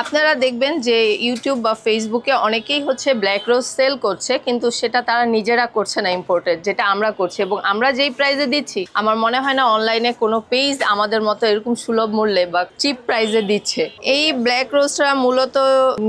আপনারা দেখবেন যে ইউটিউব বা ফেসবুকে অনেকেই হচ্ছে ব্ল্যাক রোজ সেল করছে, কিন্তু সেটা তারা নিজেরা করছে না, ইম্পোর্টেড, যেটা আমরা করছি। এবং আমরা যেই প্রাইসে দিচ্ছি, আমার মনে হয় না অনলাইনে কোনো পেজ আমাদের মতো এরকম সুলভ মূল্যে বা চিপ প্রাইসে দিচ্ছে। এই ব্ল্যাক রোজটা মূলত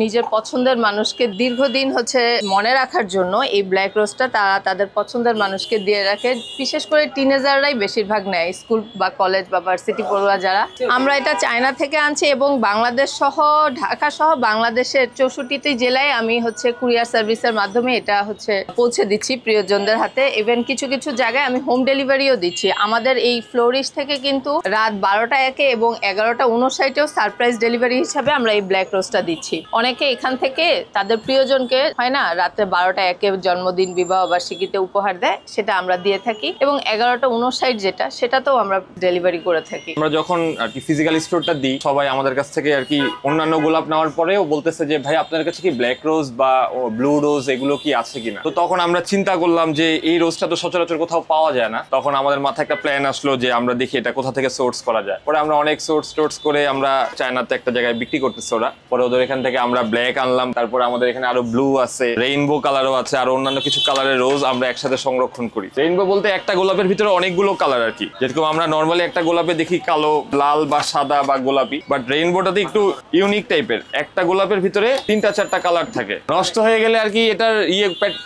নিজের পছন্দের মানুষকে দীর্ঘদিন হচ্ছে মনে রাখার জন্য এই ব্ল্যাক রোজটা তারা তাদের পছন্দের মানুষকে দিয়ে রাখে। বিশেষ করে টিনেজাররাই বেশিরভাগ নেয়, স্কুল বা কলেজ বা ভার্সিটি পড়ুয়া যারা। আমরা এটা চায়না থেকে আনছি এবং বাংলাদেশ সহ, ঢাকা সহ বাংলাদেশের 64টি জেলায় আমি হচ্ছে কুরিয়ার সার্ভিসের মাধ্যমে এটা হচ্ছে পৌঁছে দিচ্ছি প্রিয়জনদের হাতে। ইভেন কিছু কিছু জায়গায় আমি হোম ডেলিভারিও দিচ্ছি। আমাদের এই ফ্লোরিশ থেকে কিন্তু রাত 12টা 1 এবং 11টা 59-এও সারপ্রাইজ ডেলিভারি হিসাবে আমরা এই ব্ল্যাক রোজটা দিচ্ছি। অনেকে এখান থেকে তাদের প্রিয়জনকে হয় না রাত্রে 12টা 1 জন্মদিন, বিবাহ বার্ষিকীতে উপহার দেয়, সেটা আমরা দিয়ে থাকি। এবং 11টা 59 যেটা, সেটাতেও আমরা ডেলিভারি করে থাকি। আমরা যখন আর কি ফিজিক্যাল স্টোরটা দিই, সবাই আমাদের কাছ থেকে আর কি অন্যান্য গোলাপ নেওয়ার পরেও বলতেছে যে ভাই আপনার কাছে কি ব্ল্যাক রোজ বা ব্লু রোজ এগুলো কি আছে কিনা। তো তখন আমরা চিন্তা করলাম যে এই রোজটা তো সচরাচর কোথাও পাওয়া যায় না। তখন আমাদের মাথায় একটা প্ল্যান আসলো যে আমরা দেখি এটা কোথা থেকে সোর্স করা যায়। পরে আমরা অনেক সোর্স করে আমরা চায়নাতে একটা জায়গায় বিক্রি করতেছি ওরা। পরে ওদের এখান থেকে আমরা ব্ল্যাক আনলাম, তারপরে আমাদের এখানে আরো ব্লু আছে, রেইনবো কালারও আছে, আর অন্যান্য কিছু কালারের রোজ আমরা একসাথে সংরক্ষণ করি। রেইনবো বলতে একটা গোলাপের ভিতরে অনেকগুলো কালার আর কি। যেরকম আমরা নর্মালি একটা গোলাপে দেখি কালো, লাল বা সাদা বা গোলাপি, বাট রেইনবোটাতে একটু ইউনিক টাইপের। একটা গোলাপের ভিতরে 3-4টা কালার থাকে। নষ্ট হয়ে গেলে আর কি এটার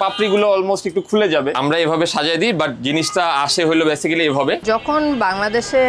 পাপড়িগুলো অলমোস্ট একটু খুলে যাবে। আমরা এভাবে সাজিয়ে দিই, বাট জিনিসটা আসে হলো বেসিক্যালি এভাবে। যখন বাংলাদেশে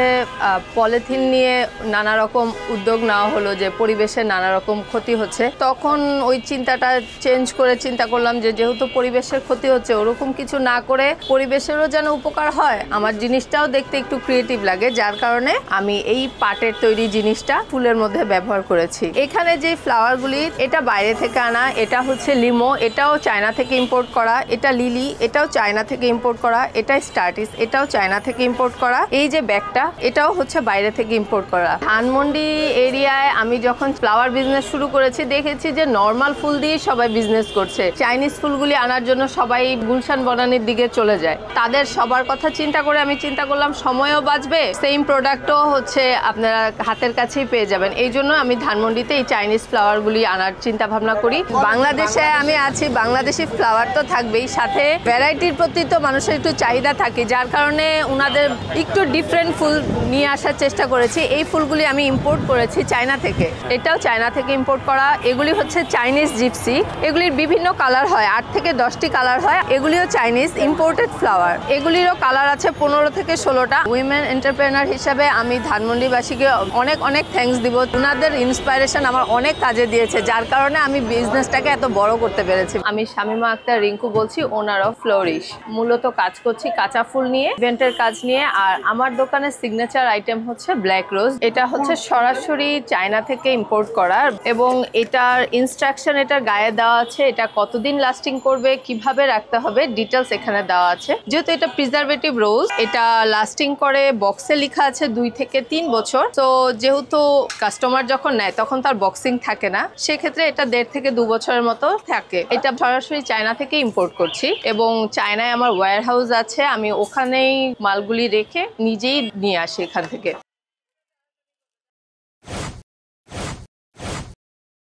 পলিথিন নিয়ে নানা রকম উদ্যোগ নেওয়া হলো যে পরিবেশের নানা রকম ক্ষতি হচ্ছে, তখন ওই চিন্তাটা চেঞ্জ করে চিন্তা করলাম যে যেহেতু পরিবেশের ক্ষতি হচ্ছে, ওরকম কিছু না করে পরিবেশেরও যেন উপকার হয়, আমার জিনিসটাও দেখতে একটু ক্রিয়েটিভ লাগে। যার কারণে আমি এই পাটের তৈরি জিনিসটা ফুলের মধ্যে ব্যবহার করেছি। এখানে যে ফ্লাওয়ারগুলি, এটা বাইরে থেকে আনা, এটা হচ্ছে লিমো, এটাও চায়না থেকে ইম্পোর্ট করা, এটা লিলি, এটাও চায়না থেকে ইম্পোর্ট করা, এটা স্টার্টিস, এটাও চায়না থেকে ইম্পোর্ট করা, এই যে ব্যাগটা, এটাও হচ্ছে বাইরে থেকে ইম্পোর্ট করা। ধানমন্ডি এরিয়ায় আমি যখন ফ্লাওয়ার বিজনেস শুরু করেছি, দেখেছি যে নর্মাল ফুল দিয়ে সবাই বিজনেস করছে। চাইনিজ ফুলগুলি আনার জন্য সবাই গুলশান বনানীর দিকে চলে যায়। তাদের সবার কথা চিন্তা করে আমি চিন্তা করলাম সময়ও বাঁচবে, সেম প্রোডাক্টও হচ্ছে আপনারা হাতের কাছেই পেয়ে যাবেন। এই জন্য আমি ধানমন্ডিতে এই চাইনিজ ফ্লাওয়ারগুলি আনার চিন্তা ভাবনা করি। বাংলাদেশে আমি আছি, বাংলাদেশি ফ্লাওয়ার তো থাকবেই, সাথে ভ্যারাইটির প্রতি তো মানুষের একটু চাহিদা থাকে, যার কারণে ওনাদের একটু ডিফারেন্ট ফুল নিয়ে আসার চেষ্টা করেছি। এই ফুলগুলি আমি ইম্পোর্ট করেছি চায়না থেকে, এটাও চায়না থেকে ইম্পোর্ট করা। এগুলি হচ্ছে চাইনিজ জিপসি, এগুলির বিভিন্ন কালার হয়, 8 থেকে 10টি কালার হয়। এগুলিও চাইনিজ ইম্পোর্টেড ফ্লাওয়ার, এগুলিরও কালার আছে 15 থেকে 16টা। উইমেন এন্টারপ্রেনার হিসাবে আমি ধানমন্ডিবাসীকে অনেক অনেক থ্যাঙ্কস দিব। ওনাদের ইন্সপাইরেশন আমার অনেক কাজে দিয়েছে, যার কারণে আমি বিজনেসটাকে এত বড় করতে পেরেছি। আমি শামিমা আক্তার রিঙ্কু বলছি, ওনার অফ ফ্লোরিশ। মূলত কাজ করছি কাঁচা ফুল নিয়ে, ইভেন্টের কাজ নিয়ে। আর আমার দোকানের সিগনেচার আইটেম হচ্ছে ব্ল্যাক রোজ। এটা হচ্ছে সরাসরি চায়না থেকে ইম্পোর্ট করা এবং এটার ইনস্ট্রাকশন এটার গায়ে দেওয়া আছে। এটা কতদিন লাস্টিং করবে, কিভাবে রাখতে হবে, ডিটেলস এখানে দেওয়া আছে। যেহেতু এটা প্রিজারভেটিভ রোজ, এটা লাস্টিং করে, বক্সে লেখা আছে 2 থেকে 3 বছর। তো যেহেতু কাস্টমার যখন নেয় তখন তার বক্সিং থাকে না, সেক্ষেত্রে এটা 1.5 থেকে 2 বছরের মতো থাকে। এটা সরাসরি চায়না থেকে ইম্পোর্ট করছি এবং চায়নায় আমার ওয়্যার হাউস আছে, আমি ওখানেই মালগুলি রেখে নিজেই নিয়ে আসি এখান থেকে।